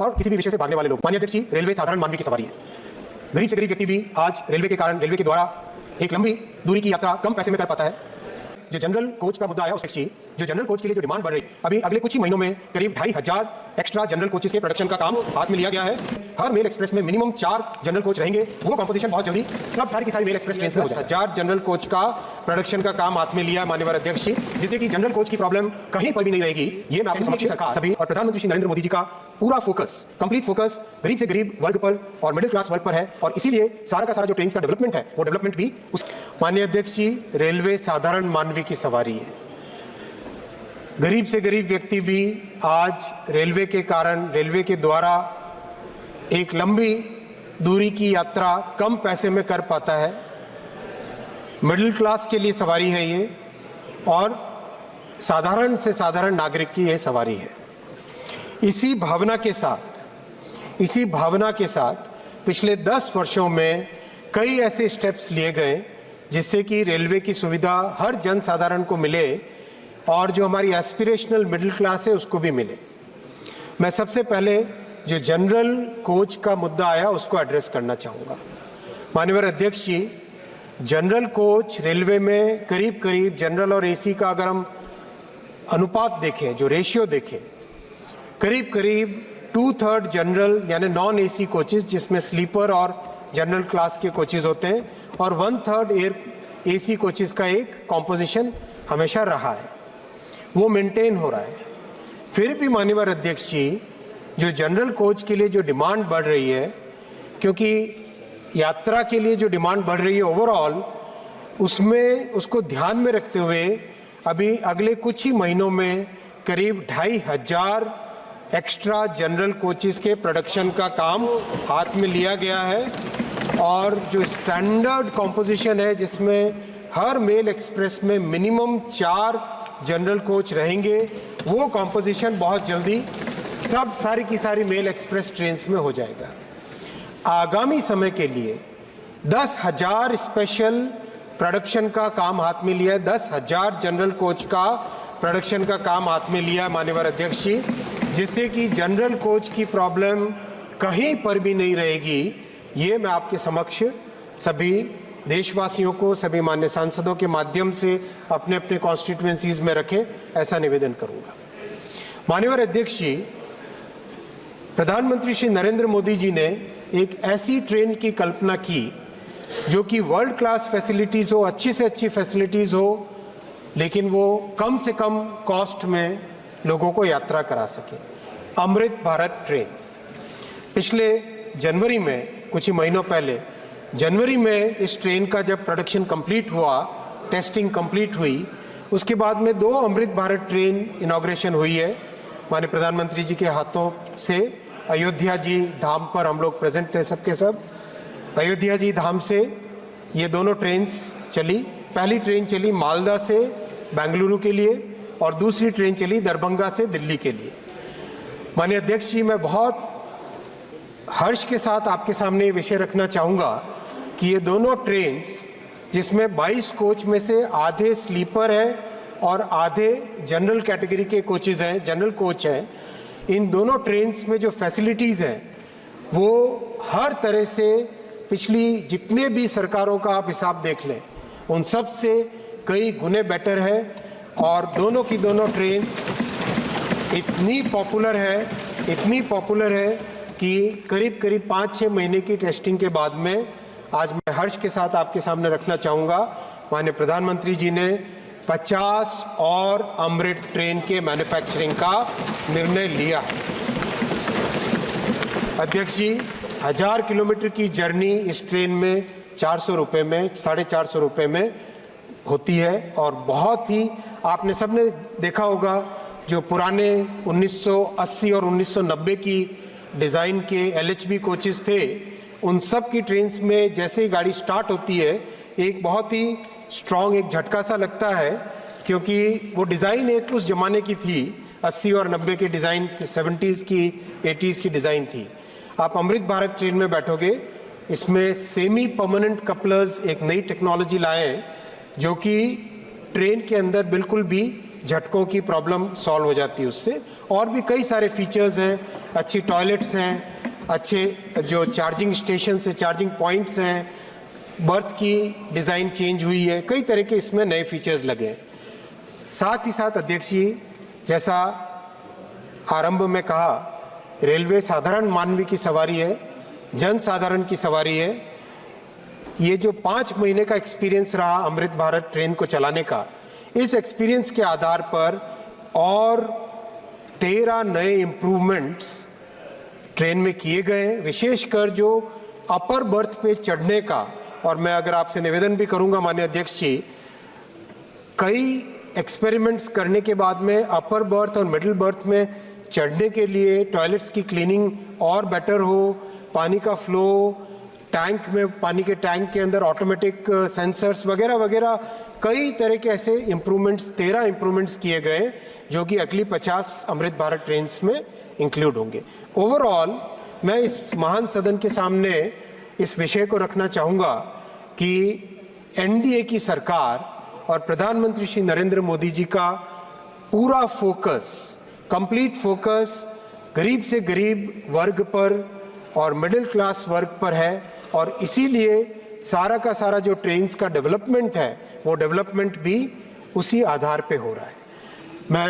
और किसी भी विषय से भागने वाले लोग। माननीय अध्यक्ष जी, रेलवे साधारण मानवी की सवारी है। गरीब से गरीब व्यक्ति भी आज रेलवे के कारण, रेलवे के द्वारा एक लंबी दूरी की यात्रा कम पैसे में कर पाता है। जो जनरल कोच का मुद्दा आया उस जी, जो जनरल कोच के लिए जो डिमांड बढ़ रही है, अभी अगले कुछ ही महीनों में करीब 2500 एक्स्ट्रा जनरल कोचेस के प्रोडक्शन का काम हाथ में लिया गया है। हर मेल एक्सप्रेस में मिनिमम 4 जनरल कोच रहेंगे। वो कंपोजिशन बहुत जल्दी सब सारी की सारी मेल एक्सप्रेस ट्रेन में हो जाएगा। 1000 जनरल कोच का प्रोडक्शन का काम हाथ में लिया माननीय अध्यक्ष जी, जिससे कि जनरल कोच की प्रॉब्लम कहीं पर भी नहीं रहेगी। ये मैं आपके समक्ष सरकार सभी और प्रधानमंत्री श्री नरेंद्र मोदी जी का पूरा फोकस, कंप्लीट फोकस गरीब से गरीब वर्ग पर और मिडिल क्लास वर्ग पर है, और इसीलिए सारा का सारा जो ट्रेन का डेवलपमेंट है वो डेवलपमेंट भी उस। माननीय अध्यक्ष जी, रेलवे साधारण मानवी की सवारी है। गरीब से गरीब व्यक्ति भी आज रेलवे के कारण, रेलवे के द्वारा एक लंबी दूरी की यात्रा कम पैसे में कर पाता है। मिडिल क्लास के लिए सवारी है ये, और साधारण से साधारण नागरिक की ये सवारी है। इसी भावना के साथ पिछले 10 वर्षों में कई ऐसे स्टेप्स लिए गए जिससे कि रेलवे की सुविधा हर जन साधारण को मिले और जो हमारी एस्पिरेशनल मिडिल क्लास है उसको भी मिले। मैं सबसे पहले जो जनरल कोच का मुद्दा आया उसको एड्रेस करना चाहूँगा। माननीय अध्यक्ष जी, जनरल कोच रेलवे में करीब करीब जनरल और एसी का अगर हम अनुपात देखें, जो रेशियो देखें, करीब करीब 2/3 जनरल यानी नॉन एसी कोचेस जिसमें स्लीपर और जनरल क्लास के कोचेस होते हैं, और 1/3 एयर एसी कोचेस का एक कॉम्पोजिशन हमेशा रहा है, वो मेंटेन हो रहा है। फिर भी माननीय अध्यक्ष जी, जो जनरल कोच के लिए जो डिमांड बढ़ रही है, क्योंकि यात्रा के लिए जो डिमांड बढ़ रही है ओवरऑल, उसमें उसको ध्यान में रखते हुए अभी अगले कुछ ही महीनों में करीब 2500 एक्स्ट्रा जनरल कोचेस के प्रोडक्शन का काम हाथ में लिया गया है। और जो स्टैंडर्ड कॉम्पोजिशन है जिसमें हर मेल एक्सप्रेस में मिनिमम 4 जनरल कोच रहेंगे, वो कॉम्पोजिशन बहुत जल्दी सब सारी की सारी मेल एक्सप्रेस ट्रेन्स में हो जाएगा। आगामी समय के लिए 10,000 स्पेशल प्रोडक्शन का काम हाथ में लिया है, 10,000 जनरल कोच का प्रोडक्शन का काम हाथ में लिया है माननीय अध्यक्ष जी, जिससे कि जनरल कोच की प्रॉब्लम कहीं पर भी नहीं रहेगी। ये मैं आपके समक्ष सभी देशवासियों को, सभी मान्य सांसदों के माध्यम से अपने अपने कॉन्स्टिट्यूएंसीज में रखें, ऐसा निवेदन करूंगा। माननीय अध्यक्ष जी, प्रधानमंत्री श्री नरेंद्र मोदी जी ने एक ऐसी ट्रेन की कल्पना की जो कि वर्ल्ड क्लास फैसिलिटीज़ हो, अच्छी से अच्छी फैसिलिटीज़ हो, लेकिन वो कम से कम कॉस्ट में लोगों को यात्रा करा सके। अमृत भारत ट्रेन पिछले जनवरी में, कुछ ही महीनों पहले जनवरी में इस ट्रेन का जब प्रोडक्शन कंप्लीट हुआ, टेस्टिंग कंप्लीट हुई, उसके बाद में 2 अमृत भारत ट्रेन इनॉग्रेशन हुई है माननीय प्रधानमंत्री जी के हाथों से। अयोध्या जी धाम पर हम लोग प्रेजेंट थे सबके सब। अयोध्या जी धाम से ये दोनों ट्रेन्स चली। पहली ट्रेन चली मालदा से बेंगलुरु के लिए और दूसरी ट्रेन चली दरभंगा से दिल्ली के लिए। माननीय अध्यक्ष जी, मैं बहुत हर्ष के साथ आपके सामने ये विषय रखना चाहूँगा कि ये दोनों ट्रेन्स, जिसमें 22 कोच में से आधे स्लीपर है और आधे जनरल कैटेगरी के कोचेज़ हैं, जनरल कोच हैं, इन दोनों ट्रेन्स में जो फैसिलिटीज़ हैं वो हर तरह से पिछली जितने भी सरकारों का आप हिसाब देख लें उन सब से कई गुने बेटर है। और दोनों की दोनों ट्रेन्स इतनी पॉपुलर है कि करीब करीब 5-6 महीने की टेस्टिंग के बाद में आज मैं हर्ष के साथ आपके सामने रखना चाहूँगा, माननीय प्रधानमंत्री जी ने 50 और अमृत ट्रेन के मैन्युफैक्चरिंग का निर्णय लिया है। अध्यक्ष जी, 1000 किलोमीटर की जर्नी इस ट्रेन में 400 रुपये में, 450 रुपये में होती है। और बहुत ही आपने सबने देखा होगा जो पुराने 1980 और 1990 की डिज़ाइन के LHB कोचेस थे, उन सब की ट्रेन्स में जैसे ही गाड़ी स्टार्ट होती है एक बहुत ही स्ट्रॉन्ग एक झटका सा लगता है, क्योंकि वो डिज़ाइन एक उस ज़माने की थी, 80 और 90 के डिज़ाइन, 70s की 80s की डिज़ाइन थी। आप अमृत भारत ट्रेन में बैठोगे, इसमें सेमी परमानेंट कपलर्स एक नई टेक्नोलॉजी लाए हैं जो कि ट्रेन के अंदर बिल्कुल भी झटकों की प्रॉब्लम सॉल्व हो जाती है उससे। और भी कई सारे फीचर्स हैं, अच्छी टॉयलेट्स हैं, अच्छे जो चार्जिंग स्टेशन है, चार्जिंग पॉइंट्स हैं, बर्थ की डिज़ाइन चेंज हुई है, कई तरह के इसमें नए फीचर्स लगे हैं। साथ ही साथ अध्यक्ष जी, जैसा आरंभ में कहा, रेलवे साधारण मानवी की सवारी है, जन साधारण की सवारी है। ये जो 5 महीने का एक्सपीरियंस रहा अमृत भारत ट्रेन को चलाने का, इस एक्सपीरियंस के आधार पर और 13 नए इम्प्रूवमेंट्स ट्रेन में किए गए, विशेषकर जो अपर बर्थ पे चढ़ने का। और मैं अगर आपसे निवेदन भी करूंगा माननीय अध्यक्ष जी, कई एक्सपेरिमेंट्स करने के बाद में अपर बर्थ और मिडिल बर्थ में चढ़ने के लिए टॉयलेट्स की क्लीनिंग और बेटर हो, पानी का फ्लो, टैंक में पानी के टैंक के अंदर ऑटोमेटिक सेंसर्स वगैरह वगैरह, कई तरह के ऐसे इम्प्रूवमेंट्स, 13 इम्प्रूवमेंट्स किए गए जो कि अगली 50 अमृत भारत ट्रेन्स में इंक्लूड होंगे। ओवरऑल मैं इस महान सदन के सामने इस विषय को रखना चाहूँगा कि एनडीए की सरकार और प्रधानमंत्री श्री नरेंद्र मोदी जी का पूरा फोकस, कंप्लीट फोकस गरीब से गरीब वर्ग पर और मिडिल क्लास वर्ग पर है। और इसीलिए सारा का सारा जो ट्रेन्स का डेवलपमेंट है, वो डेवलपमेंट भी उसी आधार पे हो रहा है। मैं